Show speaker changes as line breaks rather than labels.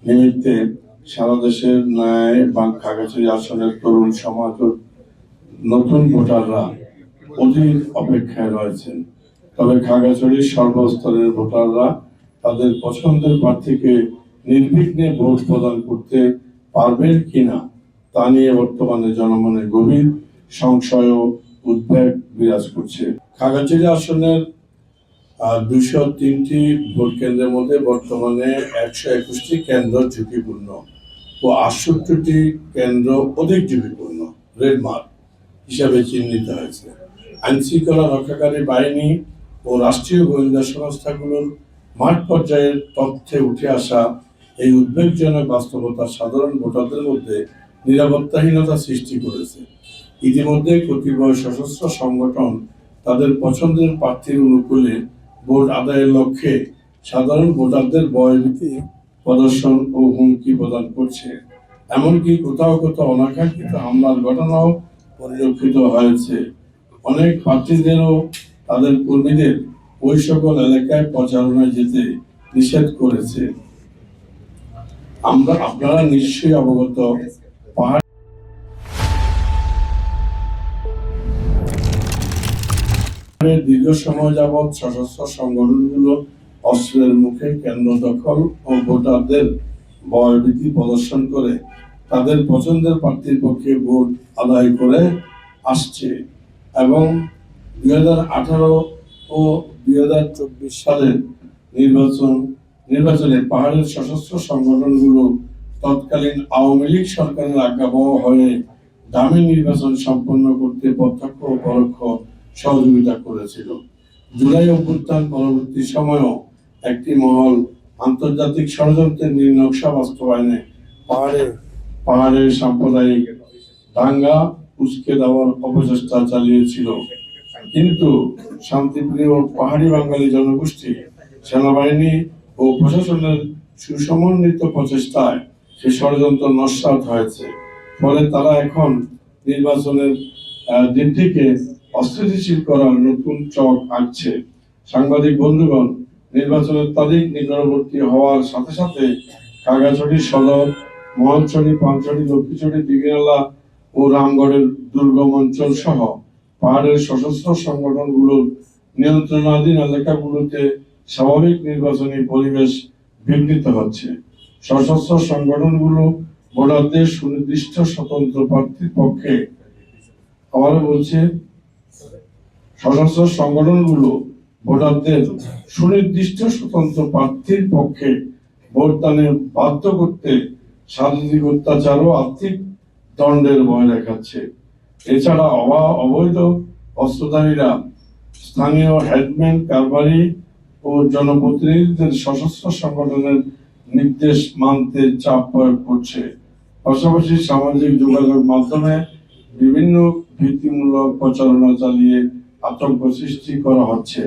নিমিত্তে সারা দেশের ন্যায় খাগড়াছড়ি আসনের তরুণ সমাজ ও নতুন ভোটাররা অধীর অপেক্ষায় রয়েছেন। তবে খাগড়াছড়ির সর্বস্তরের ভোটাররা তাদের পছন্দের প্রার্থীকে নির্বিঘ্নে ভোট প্রদান করতে পারবেন কিনা তা নিয়ে বর্তমানে জনমনে গভীর সংশয় ও উদ্বেগ বিরাজ করছে। খাগড়াছড়ি আসনের 203টি ভোট কেন্দ্রের মধ্যে বর্তমানে 121টি কেন্দ্র ঝুঁকিপূর্ণ ও 68টি কেন্দ্র অধিক ঝুঁকিপূর্ণ রেড মার্ক হিসাবে চিহ্নিত হয়েছে। আইন শৃঙ্খলা রক্ষাকারী বাহিনী ও রাষ্ট্রীয় গোয়েন্দা সংস্থাগুলোর মাঠ পর্যায়ের তথ্যে উঠে আসা এই উদ্বেগজনক বাস্তবতা সাধারণ ভোটারদের মধ্যে নিরাপত্তাহীনতা সৃষ্টি করেছে। ইতিমধ্যে কতিপয় সশস্ত্র সংগঠন তাদের পছন্দের প্রার্থীর অনুকূলে ভোট আদায়ের লক্ষ্যে সাধারণ ভোটারদের ভয়ভীতি প্রদর্শন ও হুমকি প্রদান করছে। এমনকি কোথাও কোথাও অনাকাঙ্ক্ষিত হামলার ঘটনাও পরিলক্ষিত হয়েছে। অনেক প্রার্থীদেরও তাদের কর্মীদের ওই সকল এলাকায় প্রচারণায় যেতে নিষেধ করেছে। আপনারা নিশ্চয়ই অবগত, দীর্ঘ সময় যাবৎ সশস্ত্র সংগঠনগুলো অস্ত্রের মুখে কেন্দ্র দখল ও ভোটারদের ভয়ভীতি প্রদর্শন করে তাদের পছন্দের প্রার্থীর পক্ষে ভোট আদায় করে আসছে এবং 2018 ও 2024 সালের নির্বাচনে পাহাড়ের সশস্ত্র সংগঠনগুলো তৎকালীন আওয়ামী লীগ সরকারের আজ্ঞাবহ হয়ে দামি নির্বাচন সম্পন্ন করতে প্রত্যক্ষ ও পরোক্ষ সহযোগিতা করেছিল। জুলাই অভ্যুত্থান পরবর্তী সময়েও একটি মহল আন্তর্জাতিক ষড়যন্ত্রের নীলনকশা বাস্তবায়নে পাহাড়ের সাম্প্রদায়িক দাঙ্গা উস্কে দেওয়ার অপচেষ্টা চালিয়েছিল। কিন্তু শান্তিপ্রিয় পাহাড়ি বাঙালি জনগোষ্ঠী, সেনাবাহিনী ও প্রশাসনের সুসমন্বিত প্রচেষ্টায় সে ষড়যন্ত্র নস্যাৎ হয়েছে। ফলে তারা এখন নির্বাচনের দিনটিকে অস্থিতিশীল করার নতুন চক আঁকছে। সাংবাদিক বন্ধুগণ, নির্বাচনের তারিখ নিকটবর্তী হওয়ার সাথে সাথে খাগড়াছড়ি সদর, মহেশখালী, পানছড়ি, লক্ষ্মীছড়ি, দিঘিনালা ও রামগড়ের দুর্গম অঞ্চল সহ পাহাড়ের সশস্ত্র সংগঠনগুলোর নিয়ন্ত্রণাধীন এলাকাগুলোতে স্বাভাবিক নির্বাচনী পরিবেশ বিঘ্নিত হচ্ছে। সশস্ত্র সংগঠনগুলো ভোটারদের সুনির্দিষ্ট স্বতন্ত্র প্রার্থীর পক্ষে সশস্ত্র সংগঠনগুলো ভোটারদের সুনির্দিষ্ট স্বতন্ত্র প্রার্থীর পক্ষে ভোটদানে বাধ্য করতে শারীরিক অত্যাচার ও আর্থিক দণ্ডের ভয় দেখাচ্ছে। এছাড়া অবৈধ অস্ত্রধারীরা স্থানীয় হেডম্যান, কারবারি ও জনপ্রতিনিধিদের সশস্ত্র সংগঠনের নির্দেশ মানতে চাপ প্রয়োগ করছে। পাশাপাশি সামাজিক যোগাযোগ মাধ্যমে বিভিন্ন ভীতিমূলক প্রচারণা চালিয়ে আতঙ্ক সৃষ্টি করা হচ্ছে।